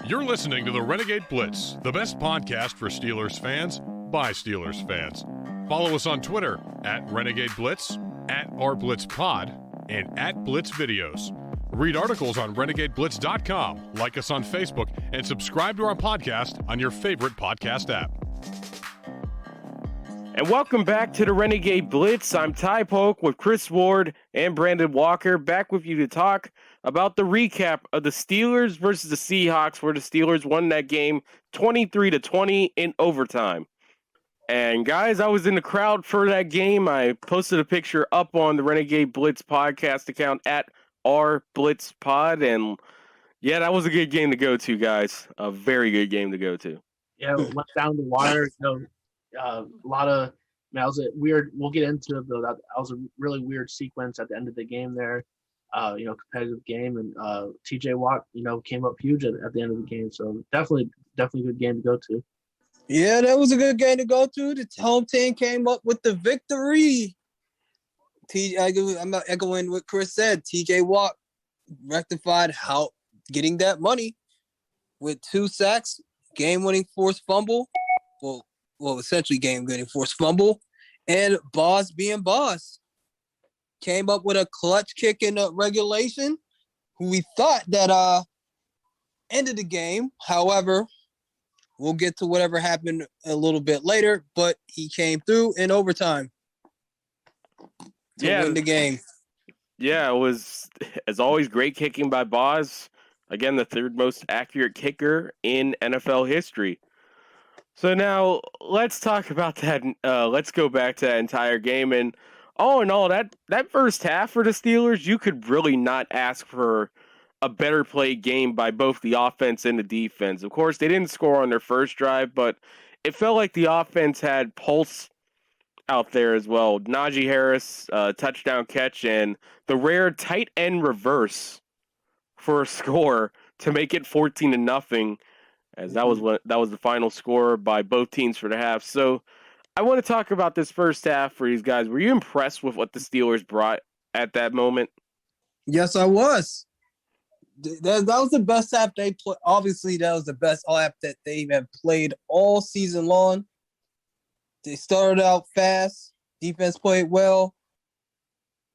You're listening to the Renegade Blitz, the best podcast for Steelers fans by Steelers fans. Follow us on Twitter at Renegade Blitz, at RBlitzPod, and at Blitz Videos. Read articles on RenegadeBlitz.com, like us on Facebook, and subscribe to our podcast on your favorite podcast app. And welcome back to the Renegade Blitz. I'm Ty Polk with Chris Ward and Brandon Walker, back with you to talk about the recap of the Steelers versus the Seahawks, where the Steelers won that game 23-20 in overtime. And guys, I was in the crowd for that game. I posted a picture up on the Renegade Blitz podcast account at RBlitzPod, and yeah, that was a good game to go to, guys. A very good game to go to. Yeah, it went down the wire. A lot of, that was a weird, we'll get into it, though. That was a really weird sequence at the end of the game there. Competitive game, and TJ Watt, came up huge at the end of the game. So definitely a good game to go to. Yeah, that was a good game to go to. The home team came up with the victory. I'm echoing what Chris said. TJ Watt rectified how getting that money with 2 sacks, game-winning forced fumble. Well, essentially game-winning forced fumble, and Boss being Boss. Came up with a clutch kick in the regulation, who we thought that ended the game. However, we'll get to whatever happened a little bit later, but he came through in overtime to win the game. Yeah, it was, as always, great kicking by Boz. Again, the third most accurate kicker in NFL history. So now let's talk about that. Let's go back to that entire game. And all in all, that first half for the Steelers, you could really not ask for a better played game by both the offense and the defense. Of course, they didn't score on their first drive, but it felt like the offense had pulse out there as well. Najee Harris, touchdown catch, and the rare tight end reverse for a score to make it 14-0, as that was the final score by both teams for the half. So I want to talk about this first half for these guys. Were you impressed with what the Steelers brought at that moment? Yes, I was. That was the best half they played. Obviously, that was the best half that they have played all season long. They started out fast. Defense played well.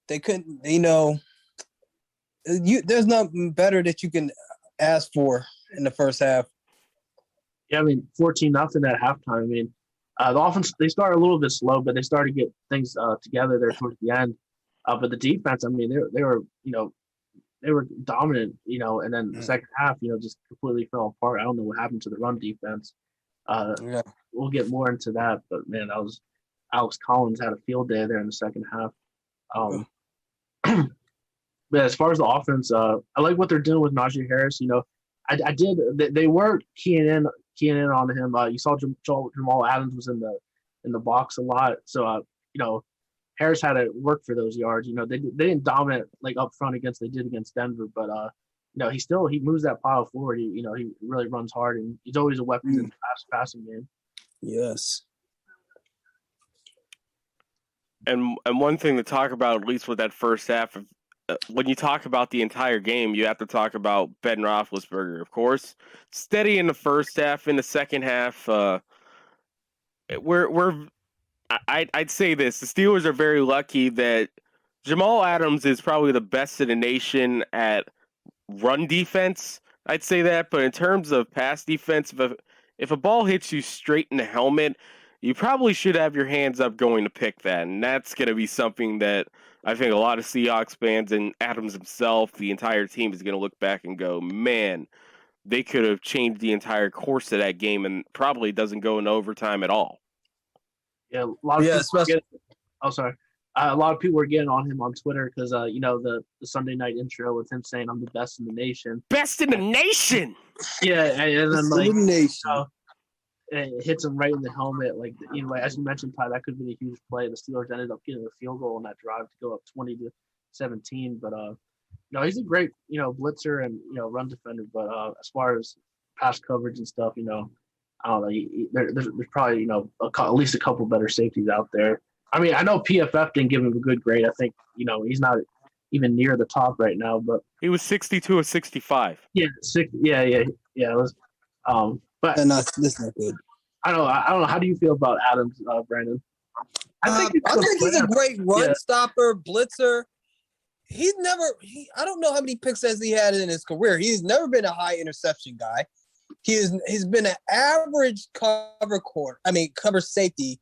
They couldn't, there's nothing better that you can ask for in the first half. Yeah, 14-0 at halftime. The offense, they started a little bit slow, but they started to get things together there towards the end. But the defense, they were dominant, and then the second half, just completely fell apart. I don't know what happened to the run defense. We'll get more into that, but man, Alex Collins had a field day there in the second half. But as far as the offense, I like what they're doing with Najee Harris. They were keying in on him. You saw Jamal Adams was in the box a lot, so Harris had to work for those yards. They didn't dominate like up front against Denver, but he moves that pile forward. He really runs hard, and he's always a weapon in the passing game. Yes. And one thing to talk about, at least with that first half, when you talk about the entire game, you have to talk about Ben Roethlisberger, of course. Steady in the first half. In the second half, I'd say this: the Steelers are very lucky that Jamal Adams is probably the best in the nation at run defense. I'd say that, but in terms of pass defense, if a ball hits you straight in the helmet, you probably should have your hands up going to pick that, and that's going to be something that I think a lot of Seahawks fans and Adams himself, the entire team, is going to look back and go, man, they could have changed the entire course of that game, and probably doesn't go into overtime at all. Yeah, a lot of people were getting on him on Twitter because the Sunday night intro with him saying, "I'm the best in the nation." Best in the nation. Yeah, and then nation. It hits him right in the helmet. As you mentioned, Ty, that could have been a huge play. The Steelers ended up getting a field goal on that drive to go up 20-17. But he's a great blitzer and run defender. But as far as pass coverage and stuff, I don't know. There's probably at least a couple better safeties out there. I know PFF didn't give him a good grade. I think he's not even near the top right now. But He was 62 of 65. yeah, It was, but This not good. I don't know. How do you feel about Adams, Brandon? I think he's a great run stopper, blitzer. I don't know how many picks has he had in his career. He's never been a high interception guy. He's been an average cover safety.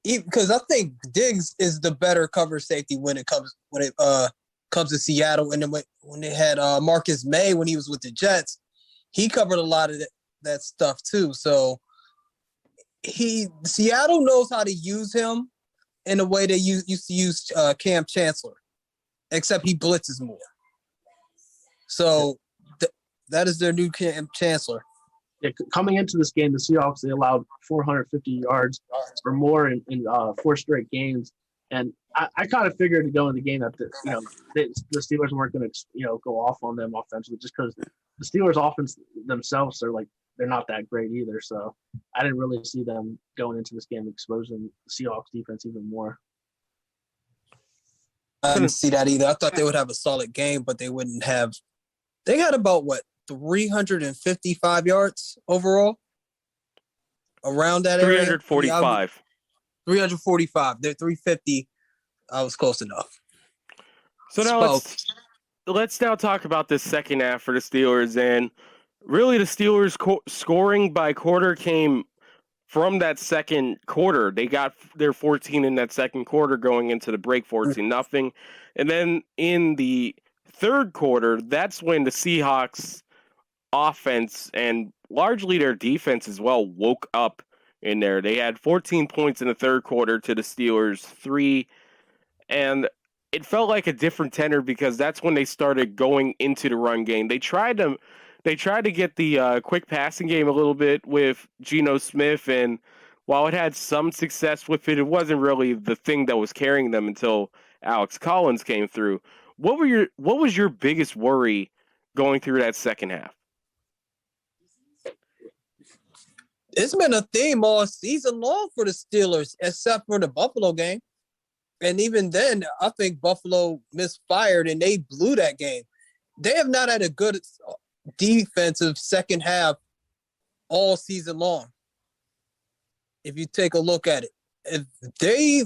Because I think Diggs is the better cover safety when it comes to Seattle. And then when they had Marcus May when he was with the Jets, he covered a lot of that stuff too. So Seattle knows how to use him in a way they used to use Cam Chancellor, except he blitzes more. So that is their new Cam Chancellor. Yeah, coming into this game, the Seahawks, they allowed 450 yards or more in 4 straight games. And I kind of figured to go in the game that the Steelers weren't going to go off on them offensively, just because the Steelers offense themselves are they're not that great either. So I didn't really see them going into this game exposing the Seahawks defense even more. I didn't see that either. I thought they would have a solid game, but they wouldn't have. They had about 355 yards overall, around that area. 345. 345. They're 350. I was close enough. So now let's now talk about this second half for the Steelers. And really, the Steelers scoring by quarter came from that second quarter. They got their 14 in that second quarter going into the break, 14-0. And then in the third quarter, that's when the Seahawks offense and largely their defense as well woke up in there. They had 14 points in the third quarter to the Steelers 3, and it felt like a different tenor because that's when they started going into the run game. They tried to get the quick passing game a little bit with Geno Smith, and while it had some success with it, it wasn't really the thing that was carrying them until Alex Collins came through. What was your biggest worry going through that second half? It's been a theme all season long for the Steelers, except for the Buffalo game. And even then, I think Buffalo misfired and they blew that game. They have not had a good defensive second half all season long. If you take a look at it, if they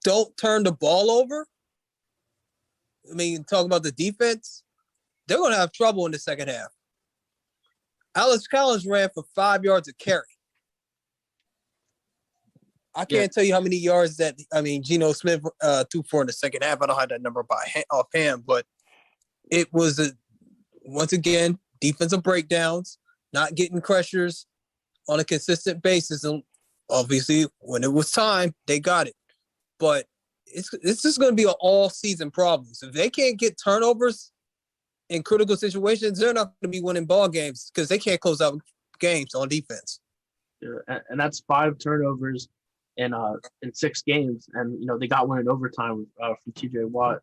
don't turn the ball over, talking about the defense, they're going to have trouble in the second half. Alex Collins ran for 5 yards a carry. I can't tell you how many yards Geno Smith threw for in the second half. I don't have that number offhand, but it was once again defensive breakdowns, not getting pressures on a consistent basis, and obviously when it was time, they got it. But it's just going to be an all-season problem. So if they can't get turnovers in critical situations, they're not going to be winning ball games because they can't close out games on defense. Yeah, and that's 5 turnovers in 6 games, and they got one in overtime from TJ Watt,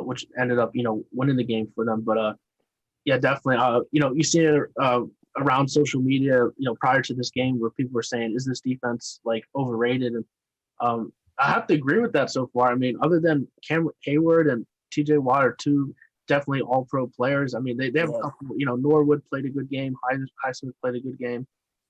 which ended up winning the game for them. But yeah, definitely. You see it around social media, prior to this game, where people were saying, "Is this defense overrated?" And I have to agree with that so far. Other than Cam Hayward and TJ Watt are 2 definitely all-pro players. They have a couple. Norwood played a good game. Highsmith played a good game.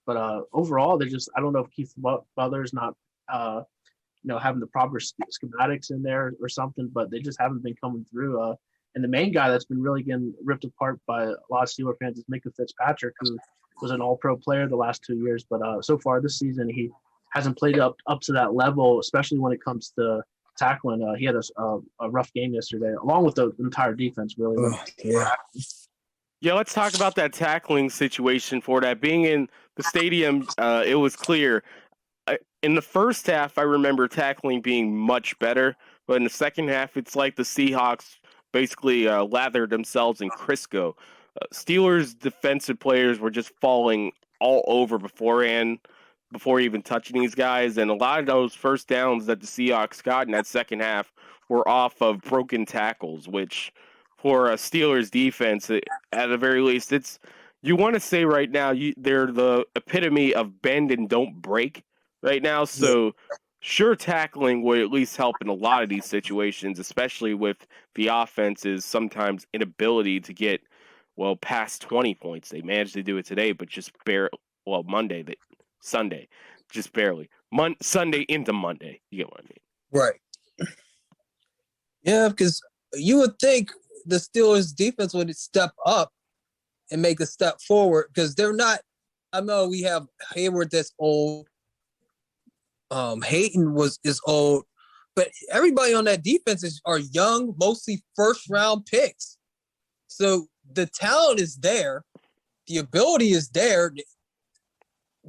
But overall, I don't know if Keith Butler's not, having the proper schematics in there or something, but they just haven't been coming through. And the main guy that's been really getting ripped apart by a lot of Steelers fans is Minka Fitzpatrick, who was an all-pro player the last 2 years. But so far this season, he hasn't played up to that level, especially when it comes to tackling. He had a rough game yesterday, along with the entire defense, really. Yeah, let's talk about that tackling situation for that. Being in the stadium, it was clear. In the first half, I remember tackling being much better, but in the second half, it's like the Seahawks basically lathered themselves in Crisco. Steelers defensive players were just falling all over beforehand, before even touching these guys, and a lot of those first downs that the Seahawks got in that second half were off of broken tackles, which for a Steelers defense, at the very least, you want to say right now they're the epitome of bend and don't break right now. So sure tackling would at least help in a lot of these situations, especially with the offense's sometimes inability to get, past 20 points. They managed to do it today, but just Sunday, just barely. Sunday into Monday. You get what I mean? Right. Yeah, because you would think the Steelers defense would step up and make a step forward because they're not. I know we have Hayward that's old. Hayton is old, but everybody on that defense are young, mostly first round picks. So the talent is there, the ability is there.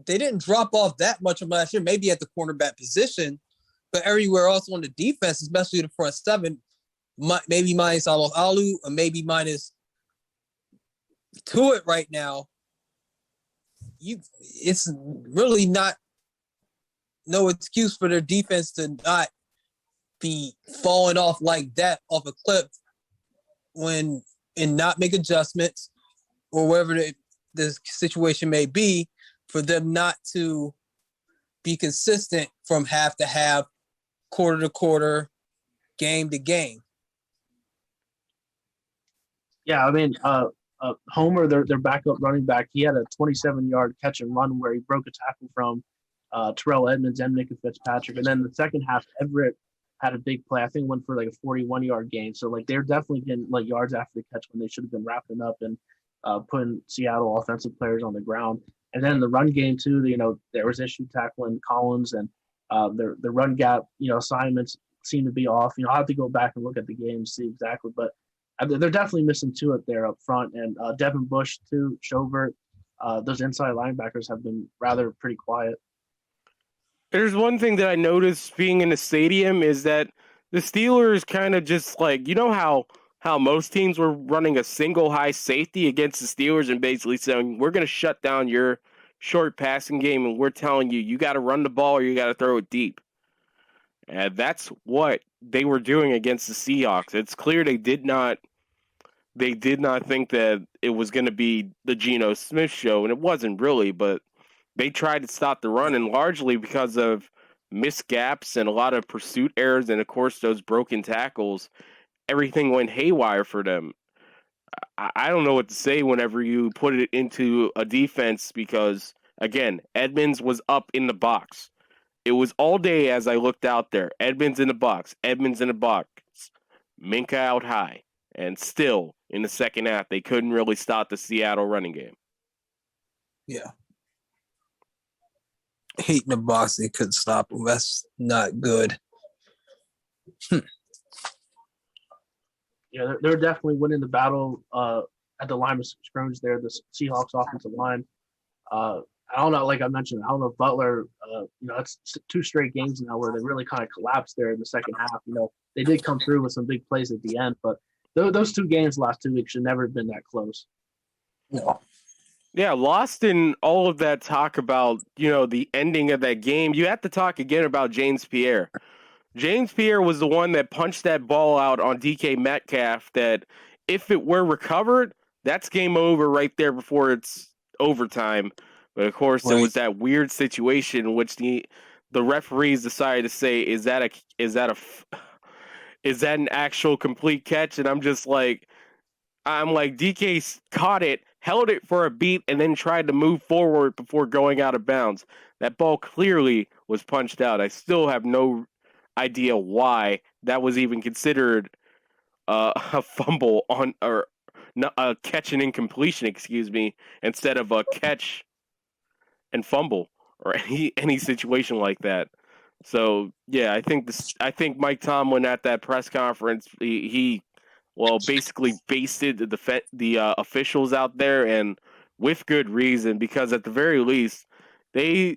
They didn't drop off that much from last year, maybe at the cornerback position, but everywhere else on the defense, especially the front seven, maybe minus Alu, or maybe minus Tuitt right now. It's really not no excuse for their defense to not be falling off like that off a cliff and not make adjustments or whatever the situation may be, for them not to be consistent from half to half, quarter to quarter, game to game. Yeah, I mean, Homer, their backup running back, he had a 27-yard catch and run where he broke a tackle from Terrell Edmonds and Micah Fitzpatrick. And then the second half, Everett had a big play. I think went for like a 41-yard gain. So like they're definitely getting like yards after the catch when they should have been wrapping up and putting Seattle offensive players on the ground. And then the run game too, there was issue tackling Collins and the run gap, assignments seem to be off. I'll have to go back and look at the game and see exactly, but they're definitely missing Tuitt there up front. And Devin Bush too, Chauvert, those inside linebackers have been rather pretty quiet. There's one thing that I noticed being in the stadium is that the Steelers kind of just like, how most teams were running a single high safety against the Steelers and basically saying, we're going to shut down your short passing game and we're telling you, you got to run the ball or you got to throw it deep. And that's what they were doing against the Seahawks. It's clear they did not think that it was going to be the Geno Smith show, and it wasn't really, but they tried to stop the run, and largely because of missed gaps and a lot of pursuit errors and, of course, those broken tackles, everything went haywire for them. I don't know what to say whenever you put it into a defense because, again, Edmonds was up in the box. It was all day as I looked out there. Edmonds in the box. Minka out high. And still, in the second half, they couldn't really stop the Seattle running game. Yeah. Hating the box, they couldn't stop them. That's not good. Yeah, they're definitely winning the battle at the line of scrimmage there, the Seahawks offensive line. I don't know, like I mentioned, I don't know if Butler, it's 2 straight games now where they really kind of collapsed there in the second half. They did come through with some big plays at the end, but those 2 games the last 2 weeks should never have been that close. No. Yeah, lost in all of that talk about, the ending of that game, you have to talk again about James Pierre. James Pierre was the one that punched that ball out on DK Metcalf that if it were recovered, that's game over right there before it's overtime. But, of course, There was that weird situation in which the referees decided to say, is that an actual complete catch? And I'm like, DK caught it, held it for a beat, and then tried to move forward before going out of bounds. That ball clearly was punched out. I still have no idea why that was even considered a fumble or a catch and incompletion, instead of a catch and fumble or any situation like that. So yeah, I think Mike Tomlin at that press conference, he basically basted the officials out there, and with good reason, because at the very least, they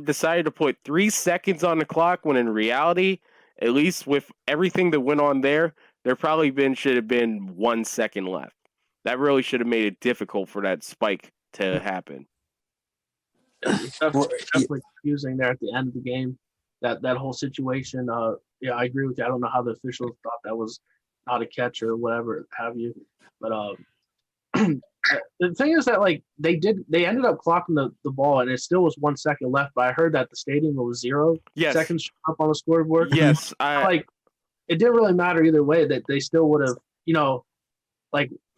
decided to put 3 seconds on the clock when in reality, at least with everything that went on there probably should have been 1 second left. That really should have made it difficult for that spike to happen. It's definitely confusing there at the end of the game. That whole situation. I agree with you. I don't know how the officials thought that was not a catch or whatever have you, but The thing is that like they ended up clocking the ball and it still was 1 second left. But I heard that the stadium was 0 seconds up on the scoreboard. Yes, like it didn't really matter either way. That they still would have,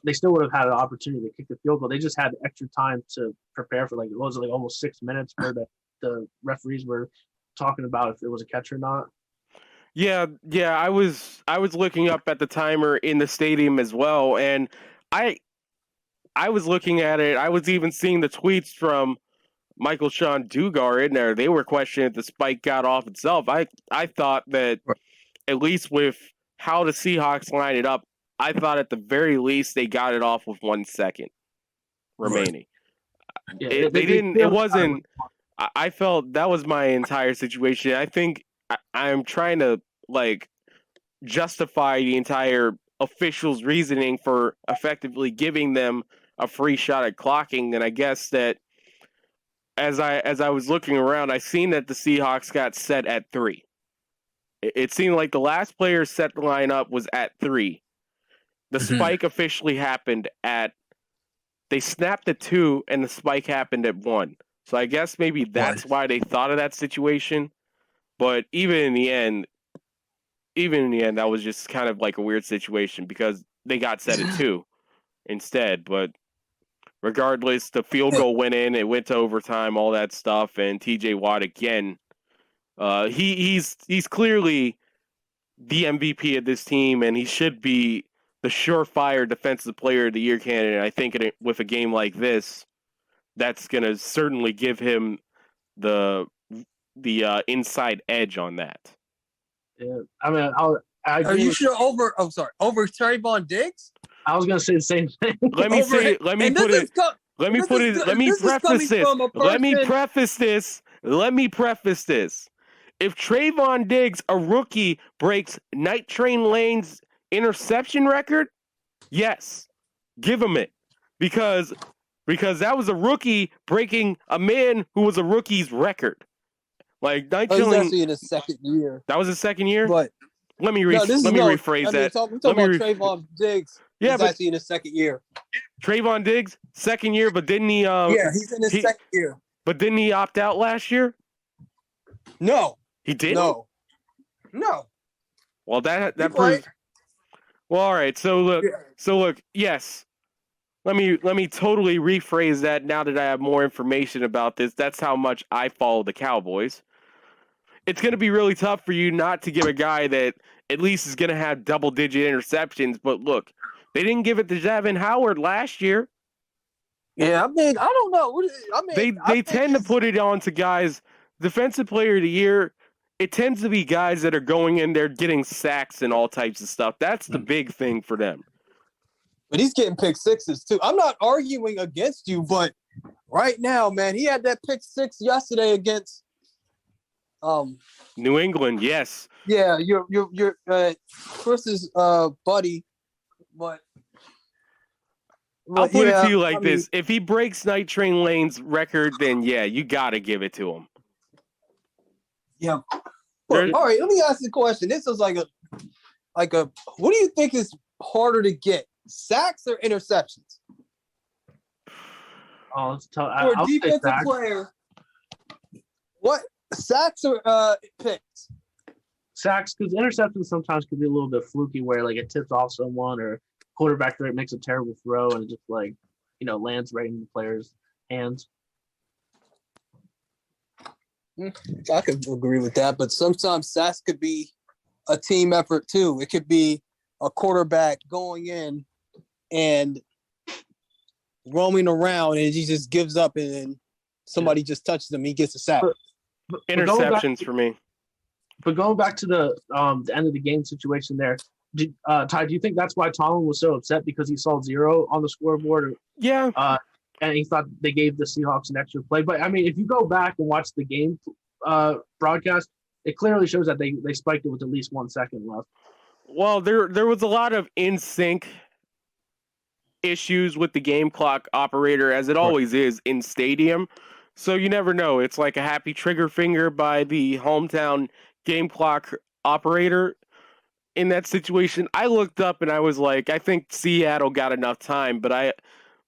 they still would have had an opportunity to kick the field goal. They just had extra time to prepare for almost 6 minutes where the referees were talking about if it was a catch or not. Yeah. I was looking up at the timer in the stadium as well, and I was looking at it. I was even seeing the tweets from Michael Sean Dugar in there. They were questioning if the spike got off itself. I thought that at least with how the Seahawks lined it up, I thought at the very least they got it off with 1 second remaining. Yeah, they didn't. It wasn't. I felt that was my entire situation. I think I'm trying to justify the entire officials' reasoning for effectively giving them a free shot at clocking, and I guess that as I was looking around, I seen that the Seahawks got set at 3. It seemed like the last player set the line up was at 3. The spike officially happened they snapped at 2, and the spike happened at 1. So I guess maybe that's why they thought of that situation. But even in the end, that was just kind of like a weird situation because they got set at 2 instead. But regardless, the field goal went in. It went to overtime, all that stuff. And T.J. Watt again, he's clearly the MVP of this team, and he should be the surefire Defensive Player of the Year candidate. I think with a game like this, that's going to certainly give him the inside edge on that. Yeah, I mean, are you sure over Trayvon Diggs? I was going to say the same thing. Let me preface this. If Trayvon Diggs, a rookie, breaks Night Train Lane's interception record, yes, give him it. Because that was a rookie breaking a man who was a rookie's record. Like Night Train Lane, actually in his second year. That was his second year? But let me rephrase that. We're talking about Trayvon Diggs. Yeah, he's actually in his second year. Trayvon Diggs, second year, but didn't he he's in his second year. But didn't he opt out last year? No. He didn't? No. Well, that proves. Well, all right. So look. Yes. Let me totally rephrase that. Now that I have more information about this, that's how much I follow the Cowboys. It's going to be really tough for you not to give a guy that at least is going to have double-digit interceptions. But look, they didn't give it to Xavier Howard last year. Yeah, I mean, I don't know. They tend to put it on to guys. Defensive Player of the Year, it tends to be guys that are going in there getting sacks and all types of stuff. That's the big thing for them. But he's getting pick sixes too. I'm not arguing against you, but right now, man, he had that pick 6 yesterday against New England. Yes. Yeah, your Chris's buddy, but I'll put it to you like this: if he breaks Night Train Lane's record, then yeah, you got to give it to him. Yeah. Well, all right, let me ask you a question. This is like a what do you think is harder to get, sacks or interceptions? Oh, it's tough. For a defensive player, what, sacks or picks? Sacks, because interceptions sometimes could be a little bit fluky, where like it tips off someone or quarterback there makes a terrible throw and it just lands right in the player's hands. I could agree with that, but sometimes sacks could be a team effort too. It could be a quarterback going in and roaming around and he just gives up and then somebody just touches him. He gets a sack. Interceptions for me. But going back to the end of the game situation there, Ty, do you think that's why Tomlin was so upset because he saw 0 on the scoreboard? Yeah. And he thought they gave the Seahawks an extra play. But, I mean, if you go back and watch the game broadcast, it clearly shows that they spiked it with at least 1 second left. Well, there was a lot of in-sync issues with the game clock operator, as it always is in stadium. So you never know. It's like a happy trigger finger by the hometown game clock operator. In that situation, I looked up and I was like, I think Seattle got enough time, but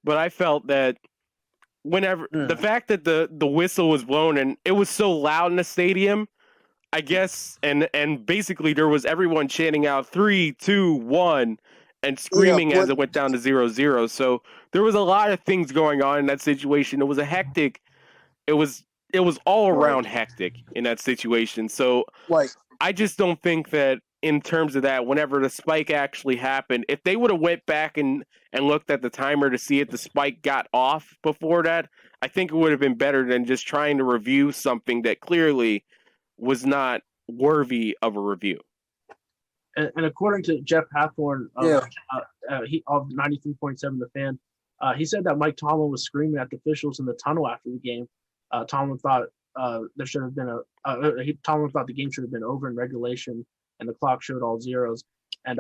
but I felt that whenever the fact that the whistle was blown and it was so loud in the stadium, I guess, and basically there was everyone chanting out 3, 2, 1 and screaming as it went down to 0-0. So there was a lot of things going on in that situation. It was a hectic. It was all around hectic in that situation. So I just don't think that in terms of that, whenever the spike actually happened, if they would have went back and looked at the timer to see if the spike got off before that, I think it would have been better than just trying to review something that clearly was not worthy of a review. And according to Jeff Hathorn, he of 93.7 The Fan, he said that Mike Tomlin was screaming at the officials in the tunnel after the game. Tomlin thought there should have been Tomlin thought the game should have been over in regulation, and the clock showed all zeros. And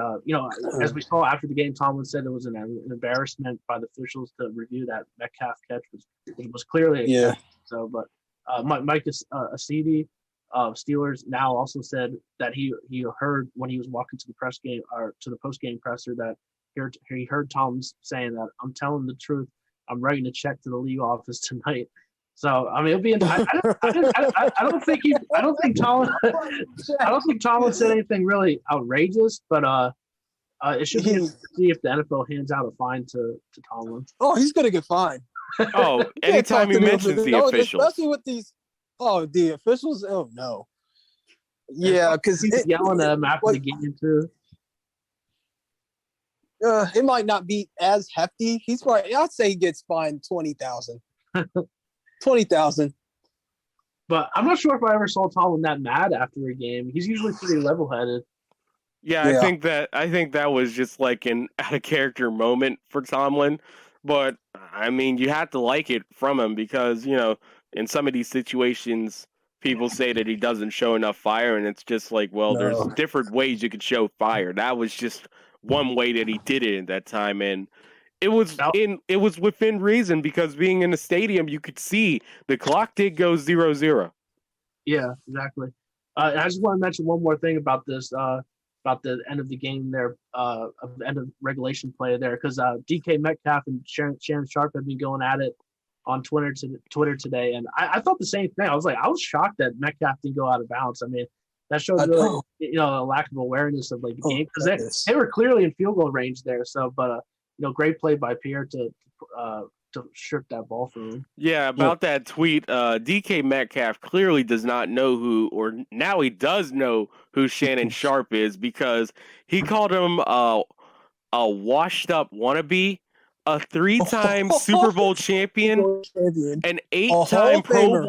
as we saw after the game, Tomlin said it was an embarrassment by the officials to review that Metcalf catch, which was clearly a catch. So, but Mike Acidi of Steelers now also said that he heard when he was walking to the press game or to the post game presser that he heard Tomlin saying that I'm telling the truth. I'm writing a check to the league office tonight. So I mean, it'll be. I don't think Tomlin said anything really outrageous, but it should be interesting to see if the NFL hands out a fine to Tomlin. Oh, he's gonna get fined. Oh, anytime he mentions the officials, especially with these. Oh, the officials. Oh no. Yeah, because he's yelling at him after the game too. It might not be as hefty. He's probably. I'd say he gets fined $20,000. 20,000. But I'm not sure if I ever saw Tomlin that mad after a game. He's usually pretty level-headed. Yeah, I think that was just like an out of character moment for Tomlin. But I mean, you have to like it from him because in some of these situations, people say that he doesn't show enough fire, and it's just like, well, there's different ways you could show fire. That was just one way that he did it at that time, and it was within reason because being in the stadium, you could see the clock did go 0-0. Yeah, exactly. I just want to mention one more thing about this, about the end of the game there, of the end of regulation play there, because DK Metcalf and Shannon Sharp have been going at it on Twitter today, and I thought the same thing. I was shocked that Metcalf didn't go out of bounds. I mean, that shows really, a lack of awareness of like the game because they were clearly in field goal range there. So, but great play by Pierre to strip that ball from him. Yeah, about that tweet, DK Metcalf clearly does not know who, or now he does know who Shannon Sharp is because he called him a washed-up wannabe, a 3-time Super Bowl champion, an 8-time Pro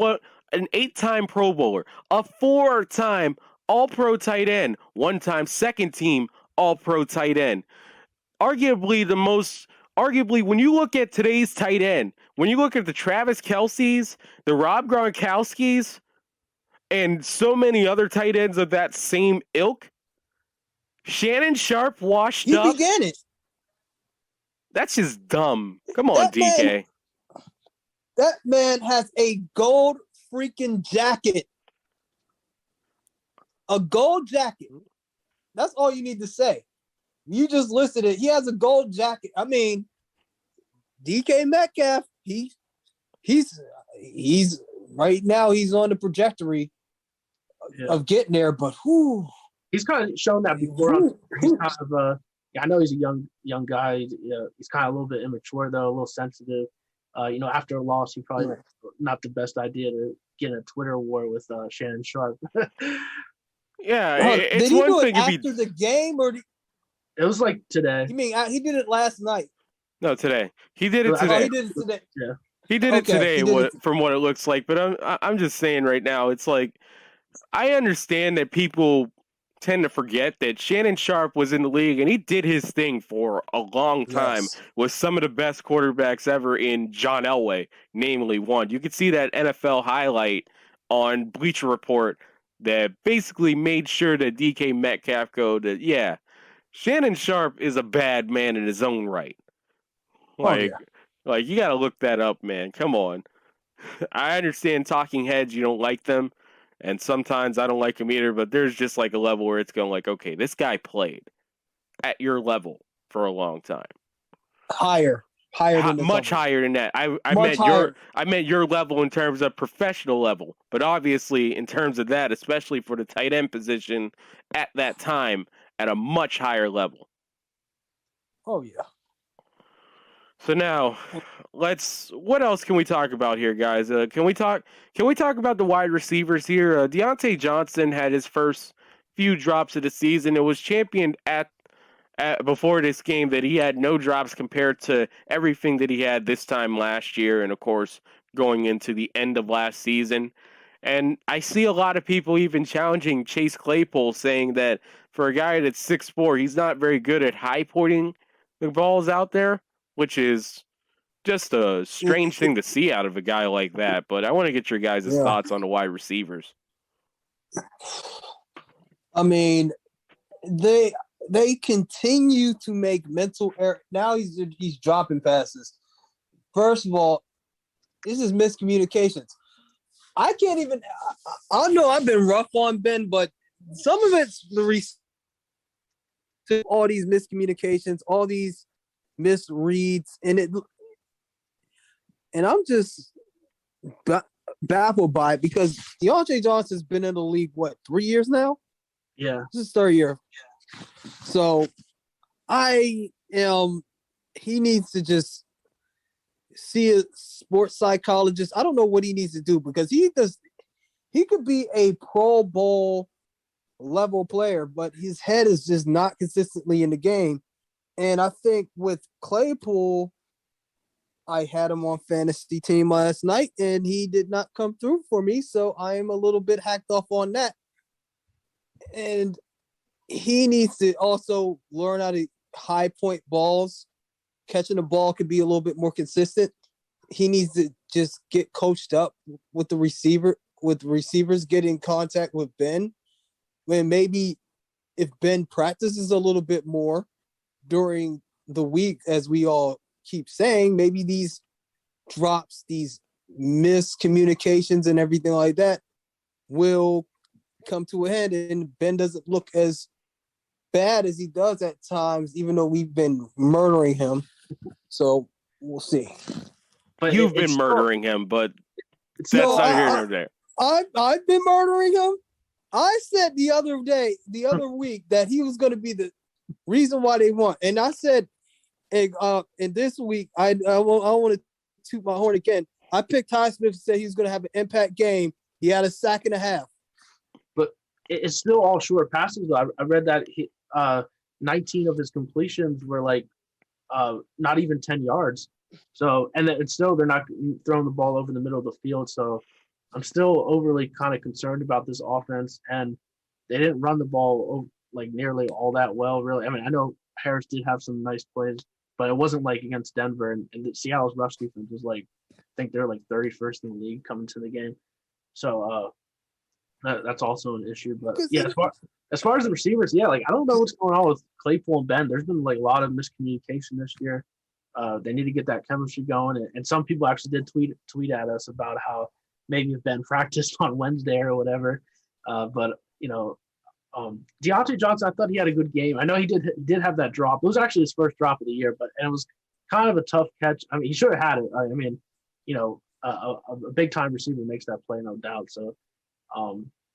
Bowler, a 4-time All-Pro tight end, 1-time second-team All-Pro tight end. Arguably, when you look at today's tight end, when you look at the Travis Kelce's, the Rob Gronkowski's, and so many other tight ends of that same ilk, Shannon Sharp washed up. He began it. That's just dumb. Come on, DK. That man has a gold freaking jacket. A gold jacket. That's all you need to say. You just listed it. He has a gold jacket. I mean, DK Metcalf, he's right now he's on the trajectory of getting there, but he's kind of shown that before. He's kind of I know he's a young guy. He's kind of a little bit immature though, a little sensitive. After a loss, he probably not the best idea to get in a Twitter war with Shannon Sharp. Yeah, did he do it after the game or? It was like today. You mean he did it last night? No, today. He did it today. Oh, he did it today. Yeah. He did it today from what it looks like. But I'm just saying right now, it's like, I understand that people tend to forget that Shannon Sharp was in the league and he did his thing for a long time with some of the best quarterbacks ever in John Elway, namely one. You could see that NFL highlight on Bleacher Report that basically made sure that DK Metcalf Shannon Sharp is a bad man in his own right. Like you got to look that up, man. Come on. I understand talking heads, you don't like them, and sometimes I don't like them either, but there's just like a level where it's going like, okay, this guy played at your level for a long time. Higher. higher than the much double. higher than that. I Much meant higher. I meant your level in terms of professional level, but obviously in terms of that, especially for the tight end position at that time, at a much higher level. Oh yeah. So now, what else can we talk about here, guys? Can we talk about the wide receivers here? Deontay Johnson had his first few drops of the season. It was championed at before this game that he had no drops compared to everything that he had this time last year, and of course going into the end of last season. And I see a lot of people even challenging Chase Claypool, saying that for a guy that's 6'4", he's not very good at high pointing the balls out there, which is just a strange thing to see out of a guy like that. But I want to get your guys' thoughts on the wide receivers. I mean, they continue to make mental error. Now he's dropping passes. First of all, this is miscommunications. I can't even. I know I've been rough on Ben, but some of it's all these miscommunications, all these misreads, and I'm just baffled by it because Deontay Johnson's been in the league 3 years now? Yeah, This is his third year. So he needs to just see a sports psychologist. I don't know what he needs to do because he could be a Pro Bowl level player, but his head is just not consistently in the game. And I think with Claypool, I had him on fantasy team last night and he did not come through for me. So I am a little bit hacked off on that. And he needs to also learn how to high point balls. Catching the ball could be a little bit more consistent. He needs to just get coached up with the receivers, get in contact with Ben. When maybe if Ben practices a little bit more during the week, as we all keep saying, maybe these drops, these miscommunications and everything like that will come to a head and Ben doesn't look as bad as he does at times, even though we've been murdering him. So we'll see. But you've been murdering him, but that's not here nor there. I've been murdering him. I said the other week that he was going to be the reason why they won. And I said, and this week, I want to toot my horn again. I picked Ty Smith and said he was going to have an impact game. He had a sack and a half. But it's still all short passes. I read that 19 of his completions were like not even 10 yards. So, and then still they're not throwing the ball over the middle of the field. So I'm still overly kind of concerned about this offense. And they didn't run the ball like nearly all that well, really. I mean, I know Harris did have some nice plays, but it wasn't like against Denver. And Seattle's rush defense was like, I think they're like 31st in the league coming to the game. So that's also an issue. But yeah, as far as the receivers, yeah, like I don't know what's going on with Claypool and Ben. There's been like a lot of miscommunication this year. They need to get that chemistry going. And some people actually did tweet at us about how maybe if Ben practiced on Wednesday or whatever. But you know, Deontay Johnson, I thought he had a good game. I know he did have that drop. It was actually his first drop of the year, but it was kind of a tough catch. I mean, he should have had it. I mean, you know, a big time receiver makes that play, no doubt. So,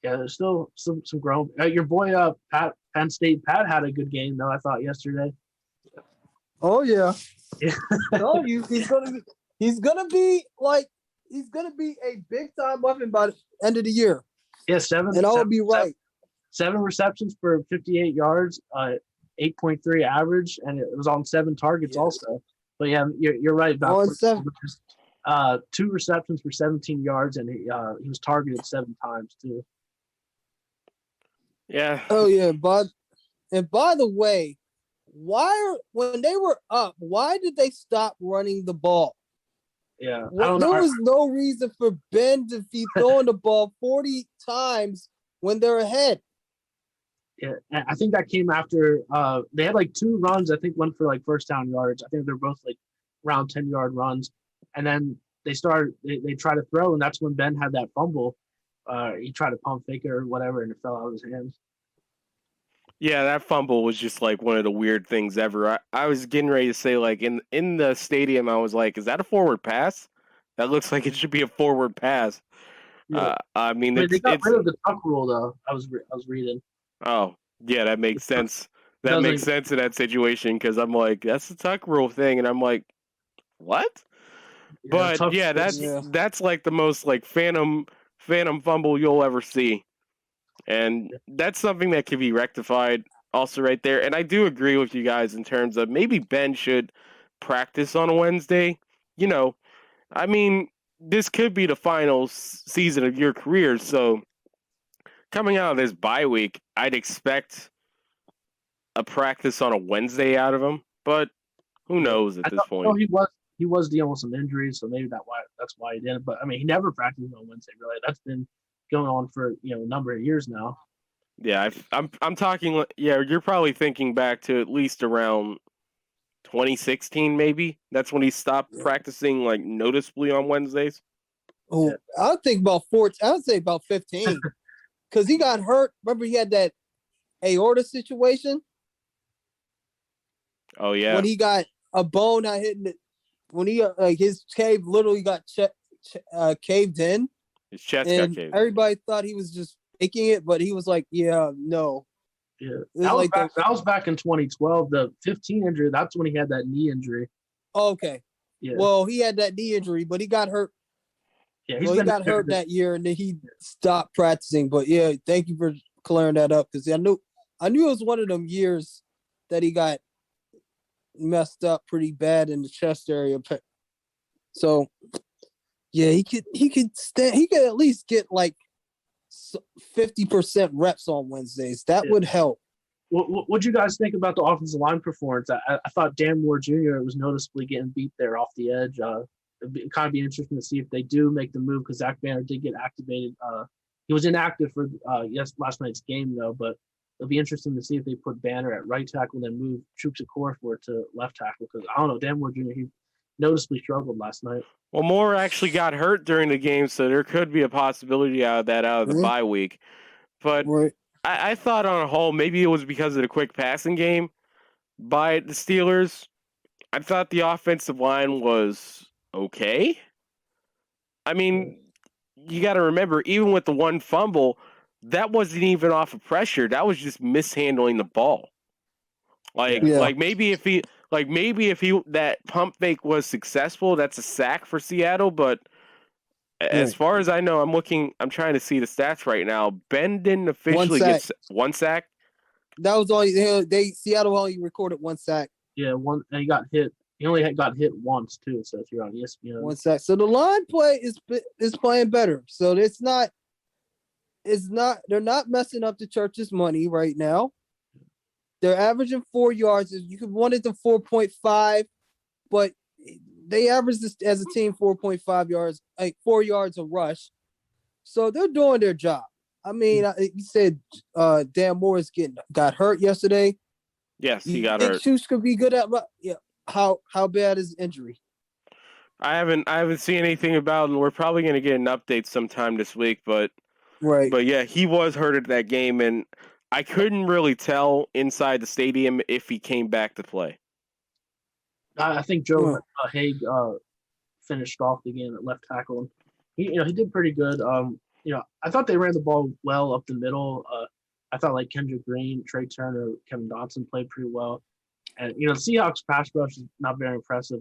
yeah, there's still some growth. Your boy Penn State Pat had a good game though, I thought yesterday. Oh yeah. I told you he's gonna be a big time weapon by the end of the year. Yeah, and I'll be right. 7 receptions for 58 yards, 8.3 average, and it was on 7 targets also. But yeah, you're right about 2 receptions for 17 yards, and he was targeted 7 times too. Yeah. Oh yeah, but and by the way, when they were up, why did they stop running the ball? Yeah, there was no reason for Ben to be throwing the ball 40 times when they're ahead. Yeah, I think that came after they had like 2 runs. I think one for like first down yards. I think they're both like around 10-yard runs, and then they tried to throw, and that's when Ben had that fumble. He tried to pump fake it or whatever, and it fell out of his hands. Yeah, that fumble was just like one of the weird things ever. I was getting ready to say, like, in the stadium, I was like, is that a forward pass? That looks like it should be a forward pass. Yeah. I mean, I mean, they got it's rid of the tuck rule though. I was reading. oh yeah, that makes sense. That Doesn't- makes sense in that situation because I'm like, that's the tuck rule thing, and I'm like, what? Yeah, But tuck yeah, rules- that's like the most like phantom fumble you'll ever see, and that's something that can be rectified also right there. And I do agree with you guys in terms of maybe Ben should practice on a Wednesday. You know, I mean, this could be the final season of your career, so coming out of this bye week, I'd expect a practice on a Wednesday out of him, but who knows at this point? No, he was dealing with some injuries, so maybe that's why he didn't. But I mean, he never practiced on Wednesday. Really, that's been going on for a number of years now. Yeah, I'm talking. Yeah, you're probably thinking back to at least around 2016, maybe. That's when he stopped practicing like noticeably on Wednesdays. Oh, I think about 14. I would say about 15, because he got hurt. Remember, he had that aorta situation Oh yeah, when he got a bone not hitting it. When he his cave literally got caved in, his chest got and caved. everybody thought he was just faking it, but he was like, "Yeah, no." Yeah, was that was, like back, that was back in 2012. The 15 injury, that's when he had that knee injury. Okay. Yeah. Well, he had that knee injury, but he got hurt. Yeah, He got hurt that year, and then he stopped practicing. But yeah, thank you for clearing that up, because I knew it was one of them years that he got messed up pretty bad in the chest area. So yeah, he could at least get like 50% reps on Wednesdays. That would help. What you guys think about the offensive line performance? I thought Dan Moore Jr. was noticeably getting beat there off the edge. It'd kind of be interesting to see if they do make the move, because Zach Banner did get activated. He was inactive for last night's game though, but it'll be interesting to see if they put Banner at right tackle and then move Chuks Okorafor to left tackle, because I don't know, Dan Moore Jr. he noticeably struggled last night. Well, Moore actually got hurt during the game, so there could be a possibility out of the bye week. But Right. I thought on a whole, maybe it was because of the quick passing game by the Steelers. I thought the offensive line was okay. I mean, you got to remember, even with the one fumble, that wasn't even off of pressure. That was just mishandling the ball. Like maybe if that pump fake was successful, that's a sack for Seattle. But as far as I know, I'm trying to see the stats right now. Ben didn't officially get one sack. That was all Seattle only recorded one sack. Yeah, one, and he got hit. He only got hit once too. So if you're on ESPN, one sack. So the line play is playing better. So they're not messing up the church's money right now. They're averaging 4 yards. You could want it to 4.5, but they average this as a team 4.5 yards, like 4 yards a rush. So they're doing their job. I mean, you said Dan Morris got hurt yesterday. Yes, he got hurt. Shoes could be good at. Yeah. How bad is injury? I haven't seen anything about him. We're probably going to get an update sometime this week, but yeah, he was hurt at that game, and I couldn't really tell inside the stadium if he came back to play. I think Joe Haig finished off the game at left tackle, and he did pretty good. I thought they ran the ball well up the middle. I thought like Kendrick Green, Trey Turner, Kevin Dotson played pretty well. And the Seahawks pass rush is not very impressive.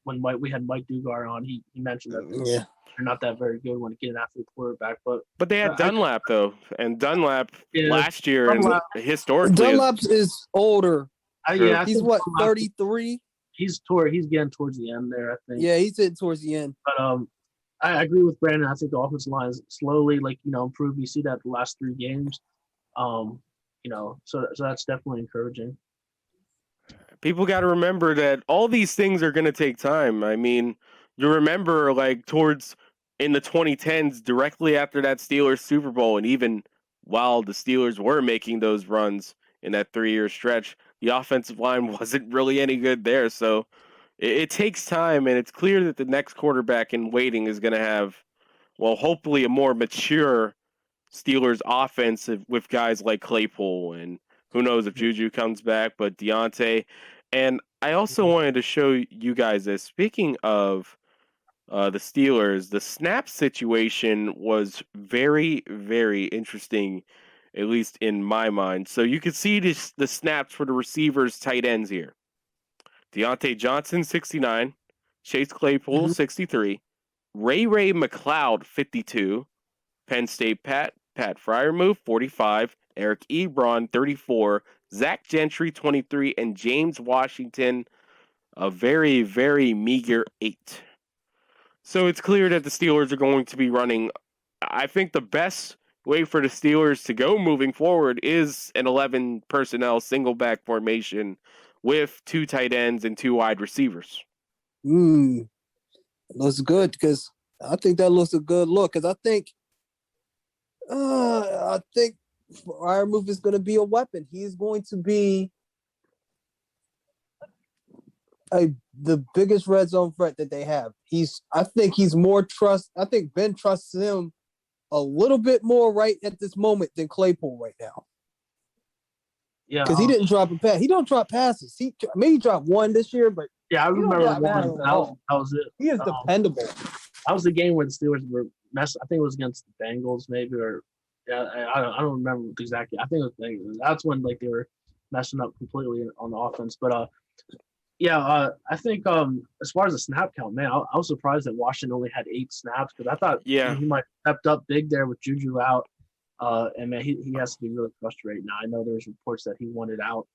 When we had Mike Dugar on, he mentioned that they're not that very good when getting after the quarterback. But they had Dunlap though, and Dunlap last year and historically Dunlap is older. He's what, 33? He's getting towards the end there, I think. Yeah, he's getting towards the end. But I agree with Brandon. I think the offensive line is slowly improved. You see that the last 3 games. So that's definitely encouraging. People got to remember that all these things are going to take time. I mean, you remember like towards in the 2010s, directly after that Steelers Super Bowl, and even while the Steelers were making those runs in that 3-year stretch, the offensive line wasn't really any good there. So it takes time, and it's clear that the next quarterback in waiting is going to have, well, hopefully a more mature Steelers offense with guys like Claypool and Who knows if Juju comes back, but Deontay. And I also wanted to show you guys this. Speaking of the Steelers, the snap situation was very, very interesting, at least in my mind. So you can see the snaps for the receivers, tight ends here. Deontay Johnson, 69. Chase Claypool, 63. Ray McLeod, 52. Penn State Pat Freiermuth, 45. Eric Ebron, 34. Zach Gentry, 23. And James Washington, a very, very meager 8. So it's clear that the Steelers are going to be running. I think the best way for the Steelers to go moving forward is an 11 personnel single back formation with 2 tight ends and 2 wide receivers. Looks good because I think that looks a good look because I think Freiermuth is going to be a weapon. He's going to be the biggest red zone threat that they have. I think he's more trust. I think Ben trusts him a little bit more right at this moment than Claypool right now. Yeah, because he didn't drop a pass. He don't drop passes. He maybe dropped one this year, but I remember one. That was it. He is dependable. That was the game when the Steelers were messed. I think it was against the Bengals, maybe, or I don't remember exactly. I think it was Bengals. That's when they were messing up completely on the offense. But I think as far as the snap count, man, I was surprised that Washington only had 8 snaps because I thought he might have stepped up big there with Juju out. And man, he has to be really frustrated now. I know there's reports that he wanted out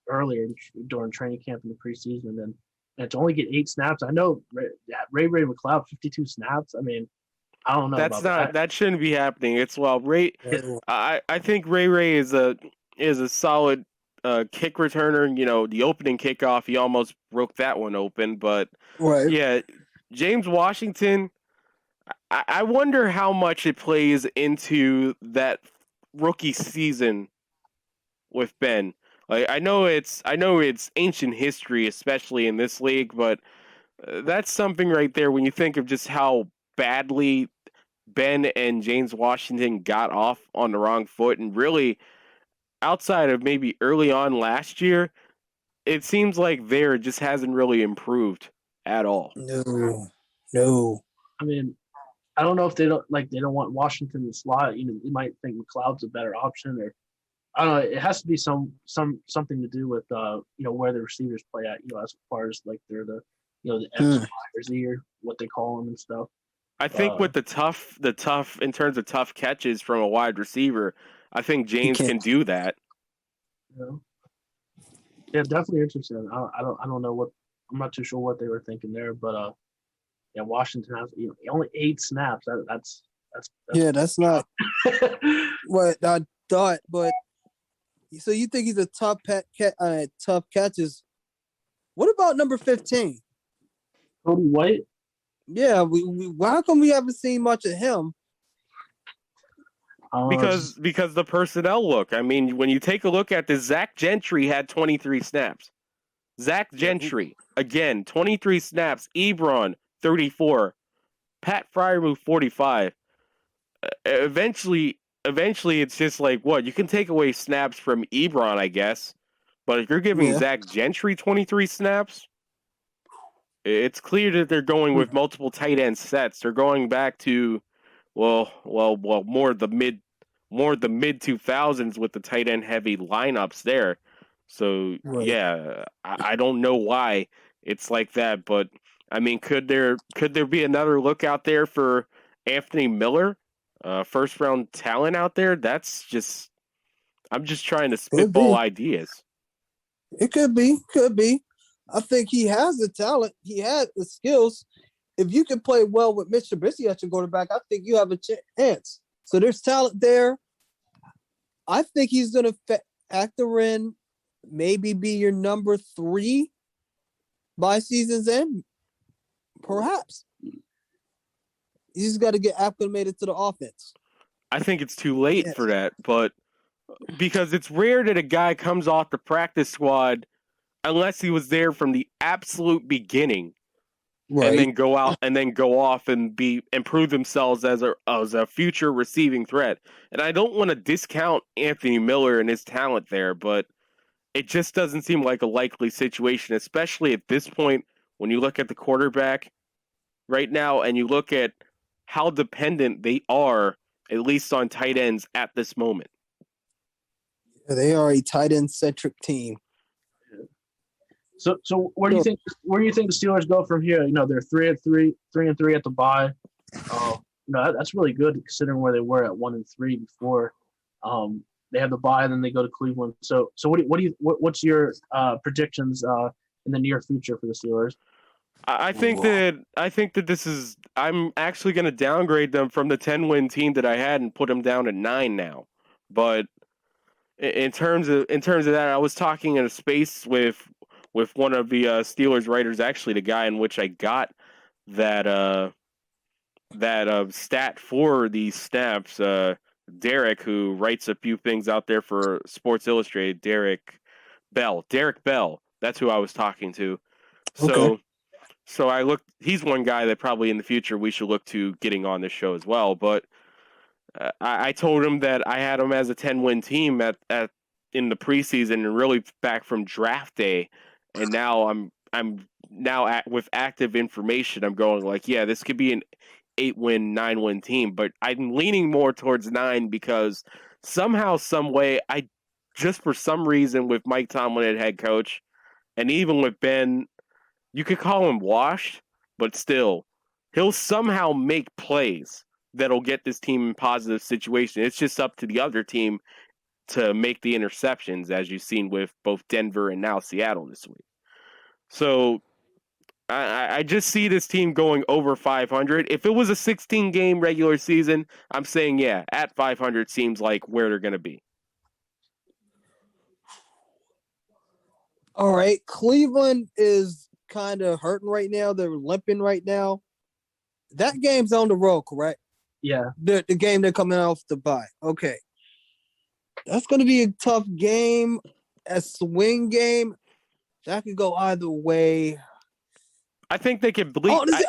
earlier during training camp in the preseason, and to only get 8 snaps. I know Ray McLeod 52 snaps. I mean, I don't know. That shouldn't be happening. It's Ray. I think Ray is a solid kick returner. You know, the opening kickoff, he almost broke that one open. But yeah, James Washington. I wonder how much it plays into that rookie season with Ben. Like I know it's ancient history, especially in this league, but that's something right there when you think of just how badly Ben and James Washington got off on the wrong foot, and really outside of maybe early on last year, it seems like there just hasn't really improved at all. No. I mean, I don't know if they don't want Washington to slot. You might think McLeod's a better option, or I don't know. It has to be something to do with where the receivers play at. As far as like they're the X flyers here, what they call them and stuff. I think with the tough in terms of tough catches from a wide receiver, I think James can do that. Yeah, definitely interesting. I don't know what I'm not too sure what they were thinking there, but Washington has only 8 snaps. That's not what I thought. But so you think he's a tough catches? What about number 15? Cody White. Yeah, how come we haven't seen much of him? Because the personnel look. I mean, when you take a look at this, Zach Gentry had 23 snaps. Zach Gentry, again, 23 snaps. Ebron, 34. Pat Freiermuth, 45. Eventually, it's just like, what? You can take away snaps from Ebron, I guess. But if you're giving Zach Gentry 23 snaps, it's clear that they're going with multiple tight end sets. They're going back to, more the mid 2000s with the tight end heavy lineups there. So I don't know why it's like that, but I mean, could there be another look out there for Anthony Miller, first round talent out there? I'm just trying to spitball ideas. It could be. I think he has the talent. He has the skills. If you can play well with Mitch Trubisky at your quarterback, I think you have a chance. So there's talent there. I think he's going to factor in, maybe be your number 3 by season's end. Perhaps. You just got to get acclimated to the offense. I think it's too late for that, but because it's rare that a guy comes off the practice squad unless he was there from the absolute beginning Right. and then go off and prove themselves as a future receiving threat. And I don't want to discount Anthony Miller and his talent there, but it just doesn't seem like a likely situation, especially at this point when you look at the quarterback right now and you look at how dependent they are, at least on tight ends at this moment. They are a tight end centric team. So where do you think the Steelers go from here? You know, they're 3-3 at the bye. That's really good considering where they were at 1-3 before. They have the bye, and then they go to Cleveland. So what's your predictions in the near future for the Steelers? I think that this is. I'm actually going to downgrade them from the 10-win team that I had and put them down at 9 now. But in terms of that, I was talking in a space with one of the Steelers writers, actually the guy in which I got that stat for these snaps. Derek, who writes a few things out there for Sports Illustrated. Derek Bell. That's who I was talking to. Okay. So I looked. He's one guy that probably in the future we should look to getting on this show as well. But I told him that I had him as a 10-win team at in the preseason and really back from draft day, and now I'm now with active information. I'm going like, yeah, this could be an 8-win, 9-win team, but I'm leaning more towards 9 because somehow, some way, for some reason with Mike Tomlin at head coach, and even with Ben. You could call him washed, but still, he'll somehow make plays that'll get this team in positive situation. It's just up to the other team to make the interceptions, as you've seen with both Denver and now Seattle this week. So I just see this team going over 500. If it was a 16-game regular season, I'm saying, yeah, at 500 seems like where they're going to be. All right. Cleveland is kind of hurting right now. They're limping right now. That game's on the road, correct? Yeah. The game they're coming off the bye. Okay. That's going to be a tough game, a swing game. That could go either way. I think they can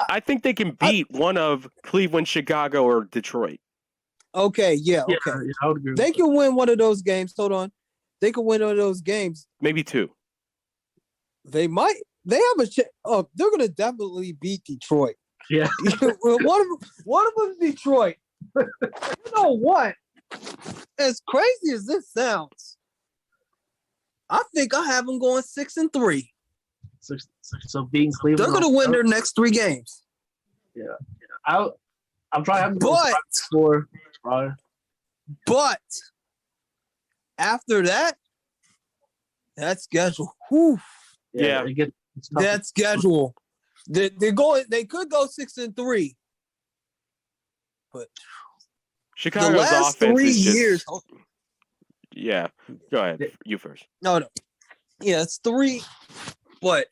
I think they can beat one of Cleveland, Chicago, or Detroit. Okay, yeah, okay. Yeah, I would agree They can win one of those games. Hold on. They can win one of those games. Maybe 2. They might. They have a chance. Oh, they're going to definitely beat Detroit. Yeah. one of them is Detroit. You know what? As crazy as this sounds, I think I have them going 6-3. So being Cleveland, they're going to win their next 3 games. Yeah. I'm probably having But probably. But after that schedule. Whew. Yeah. That schedule. They could go 6-3. But Chicago's the last offense 3 is just, years. Yeah. Go ahead. You first. No. Yeah, it's 3. But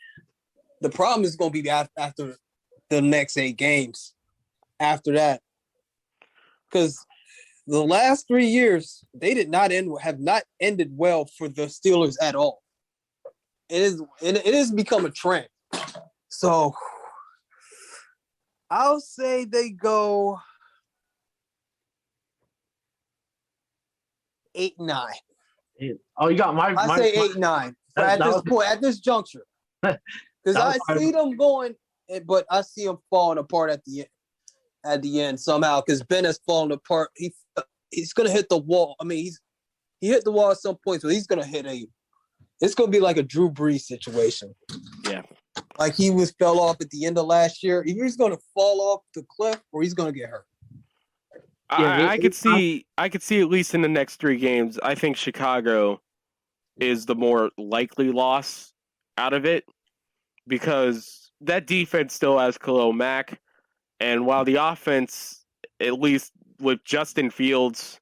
the problem is going to be after the next 8 games. After that. Because the last 3 years, they have not ended well for the Steelers at all. It has become a trend. So I'll say they go 8-9. Oh, you got I say 8-9. At this point, at this juncture, because I see them going, but I see them falling apart at the end. At the end somehow, because Ben has fallen apart. He's gonna hit the wall. I mean, he hit the wall at some point, so he's gonna hit it's gonna be like a Drew Brees situation. Yeah. Like he fell off at the end of last year. Either he's gonna fall off the cliff or he's gonna get hurt. I could see at least in the next 3 games, I think Chicago is the more likely loss out of it because that defense still has Khalil Mack. And while the offense, at least with Justin Fields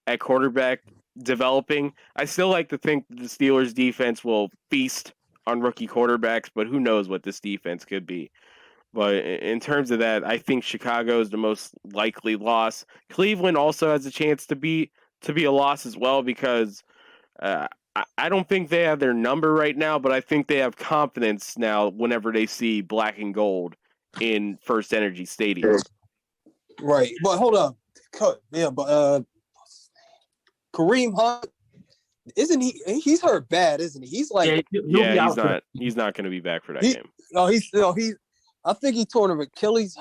at quarterback developing, I still like to think the Steelers defense will feast on rookie quarterbacks, but who knows what this defense could be. But in terms of that, I think Chicago is the most likely loss. Cleveland also has a chance to be a loss as well because I don't think they have their number right now, but I think they have confidence now whenever they see black and gold in First Energy Stadium. Right, but hold on. Kareem Hunt, isn't he? He's hurt bad, isn't he? He's like, He's not going to be back for that game. I think he tore an Achilles.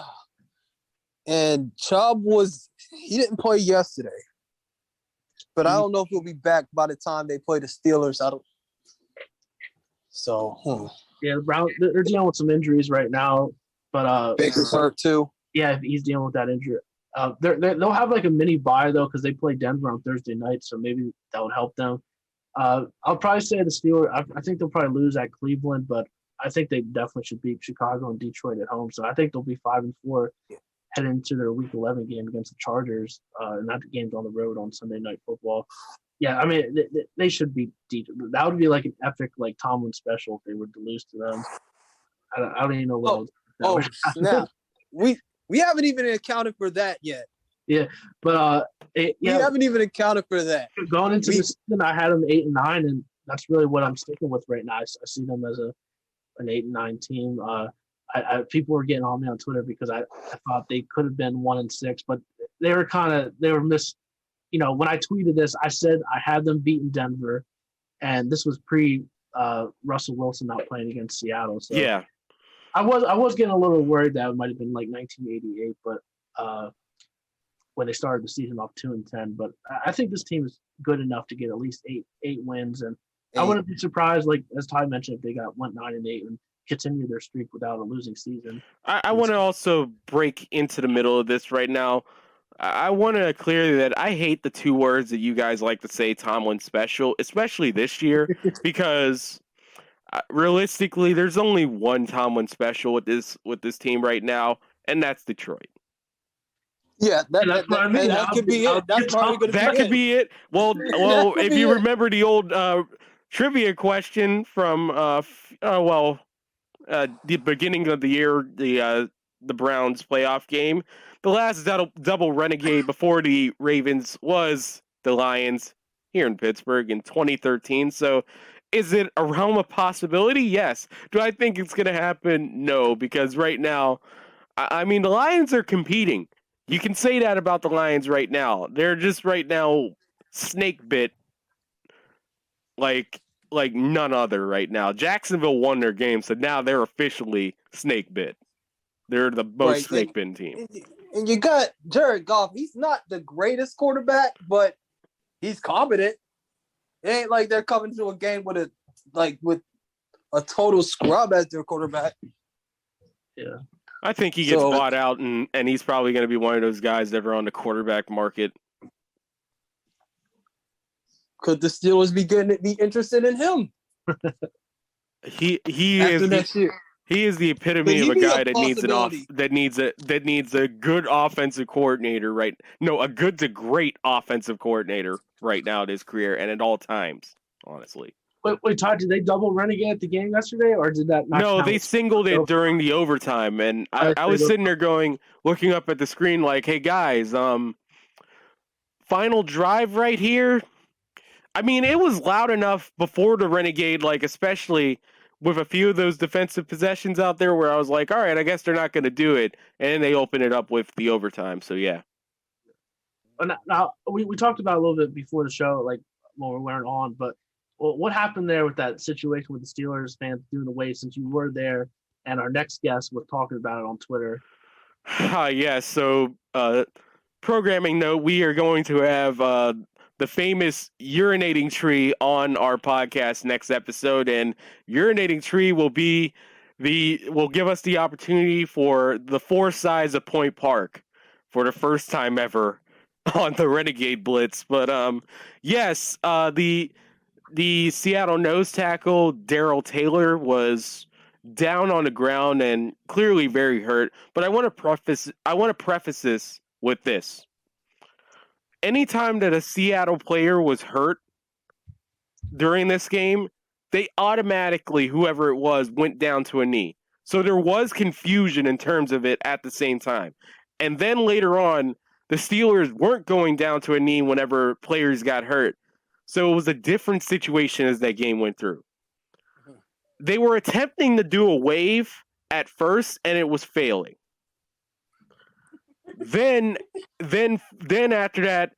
And Chubb he didn't play yesterday, but I don't know if he'll be back by the time they play the Steelers. Yeah, the Browns, they're dealing with some injuries right now, but Baker's hurt too. Yeah, he's dealing with that injury. They'll have like a mini bye though because they play Denver on Thursday night, so maybe that would help them. I'll probably say the Steelers. I think they'll probably lose at Cleveland, but I think they definitely should beat Chicago and Detroit at home. So I think they'll be 5-4 heading into their Week 11 game against the Chargers, and that game's on the road on Sunday Night Football. Yeah, I mean they should beat Detroit. That would be like an epic like Tomlin special if they were to lose to them. I don't even know what. Snap! We haven't even accounted for that yet. Yeah, but we haven't even accounted for that. Going into the season, I had them 8-9, and that's really what I'm sticking with right now. I see them as an 8-9 team. People were getting on me on Twitter because I thought they could have been 1-6, but they were missed. You know, when I tweeted this, I said I had them beating Denver, and this was pre Russell Wilson not playing against Seattle. So yeah, I was getting a little worried that it might have been like 1988, but when they started the season off 2-10. But I think this team is good enough to get at least eight wins, and I wouldn't be surprised, went 9-8 and continue their streak without a losing season. I want to also break into the middle of this right now. I want to clear that I hate the two words that you guys like to say, Tomlin special, especially this year, because realistically, there's only one Tomlin special with this team right now, and that's Detroit. Yeah, that could be it. That's probably going to be it. That could be it. Well, if you remember the old trivia question from the beginning of the year, the Browns playoff game, the last double renegade before the Ravens was the Lions here in Pittsburgh in 2013. So is it a realm of possibility? Yes. Do I think it's going to happen? No, because right now, I mean, the Lions are competing. You can say that about the Lions right now. They're just right now snake bit like none other right now. Jacksonville won their game, so now they're officially snake bit. They're the most snake bitten team. And you got Jared Goff. He's not the greatest quarterback, but he's competent. It ain't like they're coming to a game with a total scrub as their quarterback. Yeah. I think he gets bought out, and he's probably going to be one of those guys that are on the quarterback market. Could the Steelers be interested in him? He is the epitome of a guy that needs a good offensive coordinator, right? No, a good to great offensive coordinator right now in his career and at all times, honestly. Wait, Todd, did they double Renegade at the game yesterday, or did that not count? They singled it during the overtime, and I was sitting there looking up at the screen like, hey, guys, final drive right here. I mean, it was loud enough before the Renegade, especially with a few of those defensive possessions out there where I was like, all right, I guess they're not going to do it. And then they open it up with the overtime, so yeah. Now, we talked about it a little bit before the show, when we weren't on, but what happened there with that situation with the Steelers fans doing the wave since you were there, and our next guest was talking about it on Twitter? Yeah, so programming note, we are going to have the famous urinating tree on our podcast next episode, and urinating tree will give us the opportunity for the 4 sides of Point Park for the first time ever on the Renegade Blitz. But yes, the Seattle nose tackle, Darrell Taylor, was down on the ground and clearly very hurt. But I want to preface this with this. Anytime that a Seattle player was hurt during this game, they automatically, whoever it was, went down to a knee. So there was confusion in terms of it at the same time. And then later on, the Steelers weren't going down to a knee whenever players got hurt. So it was a different situation as that game went through. They were attempting to do a wave at first, and it was failing. Then after that,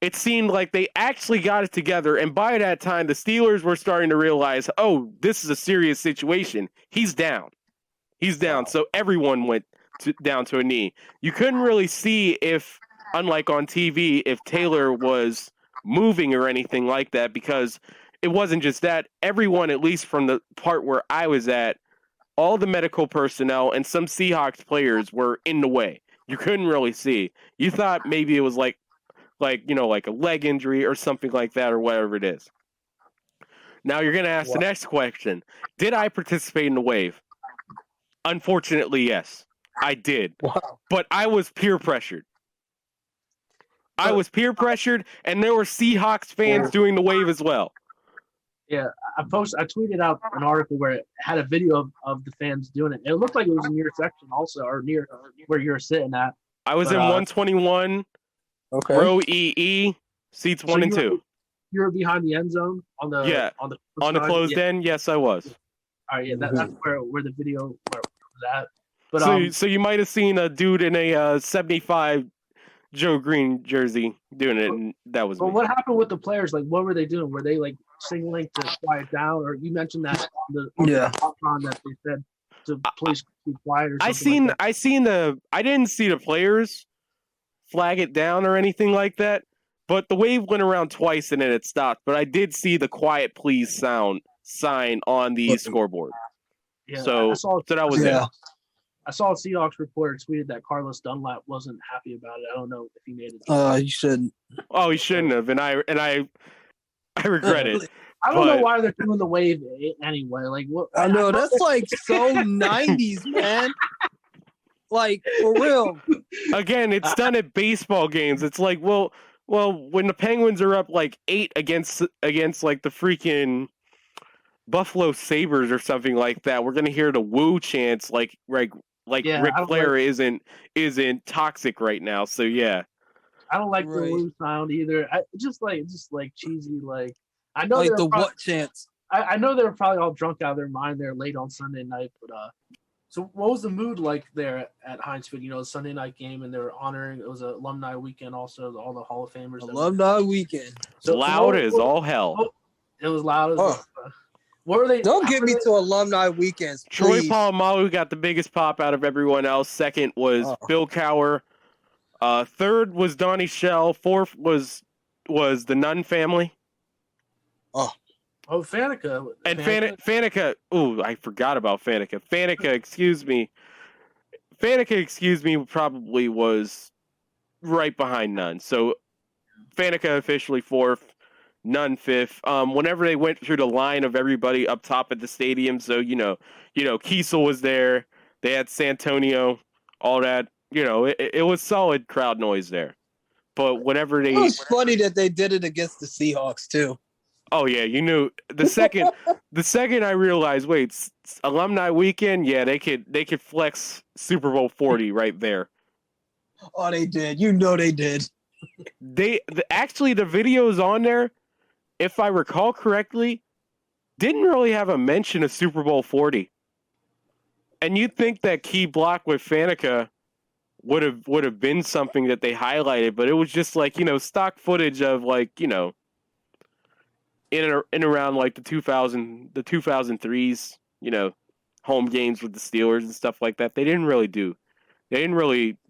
it seemed like they actually got it together, and by that time, the Steelers were starting to realize, oh, this is a serious situation. He's down. So everyone went down to a knee. You couldn't really see if, unlike on TV, if Taylor was moving or anything like that, because it wasn't just that. Everyone, at least from the part where I was at, all the medical personnel and some Seahawks players were in the way. You couldn't really see. You thought maybe it was like a leg injury or something like that, or whatever it is. Now you're going to ask the next question. Did I participate in the wave? Unfortunately, yes, I did. Wow. But I was peer pressured. And there were Seahawks fans doing the wave as well. Yeah, I tweeted out an article where it had a video of the fans doing it. It looked like it was in your section also, or near where you're sitting at. I was in 121, row EE, seats 1 and 2. You were behind the end zone on the closed end. Yes, I was. All right, yeah, that's where the video was at. But so you might have seen a dude in a 75 Joe Green jersey doing it, and that was me. What happened with the players? Like, what were they doing? Were they like signaling to quiet down, or you mentioned that on that they said to please be quiet or something? I didn't see the players flag it down or anything like that, but the wave went around twice and then it stopped. But I did see the quiet please sign on the scoreboard. Yeah, so that was it. I saw a Seahawks reporter tweeted that Carlos Dunlap wasn't happy about it. I don't know if he made it. He shouldn't. Oh, he shouldn't have, and I regret it. I don't know why they're doing the wave anyway. Like, what? I know that's like so 90s, man. Like, for real. Again, it's done at baseball games. It's like, well, when the Penguins are up like 8 against like the freaking Buffalo Sabres or something like that, we're gonna hear the woo chants like Ric Flair isn't toxic right now. So yeah, I don't like the woo sound either. Just like cheesy. Like, I know like the what chants. I know they were probably all drunk out of their mind there late on Sunday night, but so what was the mood like there at Heinz Field? You know, the Sunday night game, and they were honoring. It was an alumni weekend, also all the Hall of Famers. Alumni weekend. So loud as all hell. It was loud as all. What were they? Don't get me to alumni weekends, please. Troy Polamalu got the biggest pop out of everyone else. Second was Bill Cowher. Third was Donnie Shell. Fourth was the Nunn family. Oh, Faneca. And Faneca. Ooh, I forgot about Faneca. Faneca, excuse me, probably was right behind Nunn. So Faneca officially fourth. None fifth. Whenever they went through the line of everybody up top at the stadium, so you know, Kiesel was there. They had Santonio, all that. You know, it was solid crowd noise there. But whenever it was funny that they did it against the Seahawks too. Oh yeah, you knew the second I realized, wait, alumni weekend, yeah, they could flex Super Bowl 40 right there. Oh, they did. You know they did. Actually the videos on there, if I recall correctly, didn't really have a mention of Super Bowl 40. And you'd think that key block with Faneca would have been something that they highlighted, but it was just like, stock footage of like, in and around like the 2003s, home games with the Steelers and stuff like that. They didn't really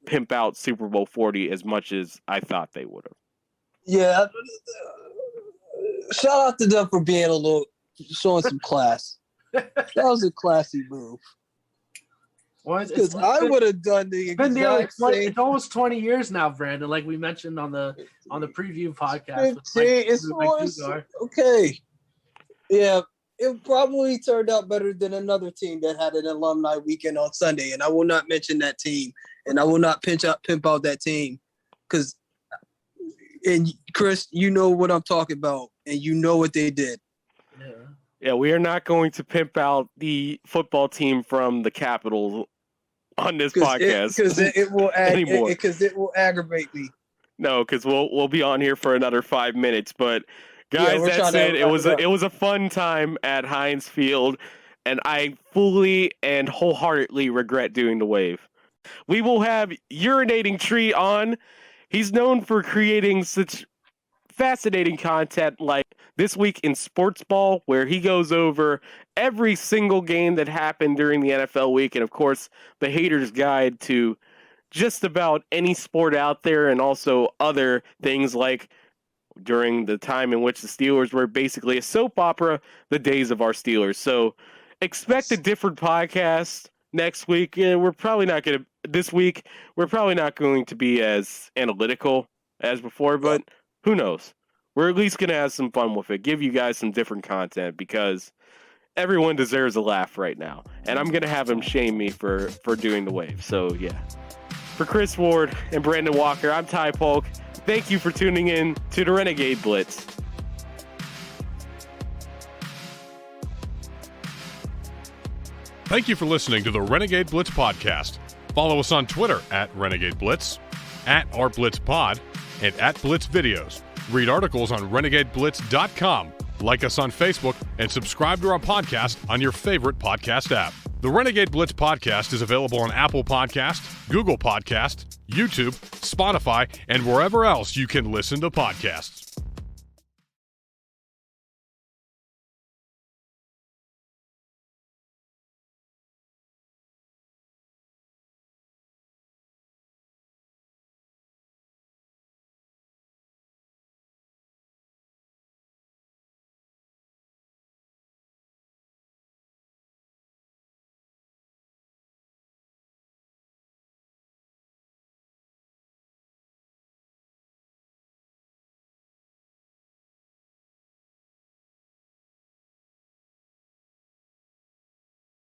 pimp out Super Bowl 40 as much as I thought they would have. Yeah. Shout out to them for being showing some class. That was a classy move. Because I would have done the exact same. It's almost 20 years now, Brandon. Like we mentioned on the preview podcast. 15, okay. Yeah, it probably turned out better than another team that had an alumni weekend on Sunday, and I will not mention that team, and I will not pimp out that team, because, and Chris, you know what I'm talking about, and you know what they did. Yeah, we are not going to pimp out the football team from the Capitol on this podcast because it will aggravate me. No, because we'll be on here for another 5 minutes. But guys, that's it. It was a fun time at Heinz Field. and I fully and wholeheartedly regret doing the wave. We will have Urinating Tree on. He's known for creating such fascinating content like This Week in Sports Ball, where he goes over every single game that happened during the NFL week, and of course, the Hater's Guide to just about any sport out there, and also other things like during the time in which the Steelers were basically a soap opera, the days of our Steelers. So expect a different podcast next week. This week, we're probably not going to be as analytical as before, but who knows? We're at least going to have some fun with it, give you guys some different content, because everyone deserves a laugh right now. And I'm going to have him shame me for doing the wave. So, yeah. For Chris Ward and Brandon Walker, I'm Ty Polk. Thank you for tuning in to the Renegade Blitz. Thank you for listening to the Renegade Blitz podcast. Follow us on Twitter at Renegade Blitz, at @RBlitzPod, and at Blitz Videos. Read articles on RenegadeBlitz.com. Like us on Facebook and subscribe to our podcast on your favorite podcast app. The Renegade Blitz podcast is available on Apple Podcast, Google Podcast, YouTube, Spotify, and wherever else you can listen to podcasts.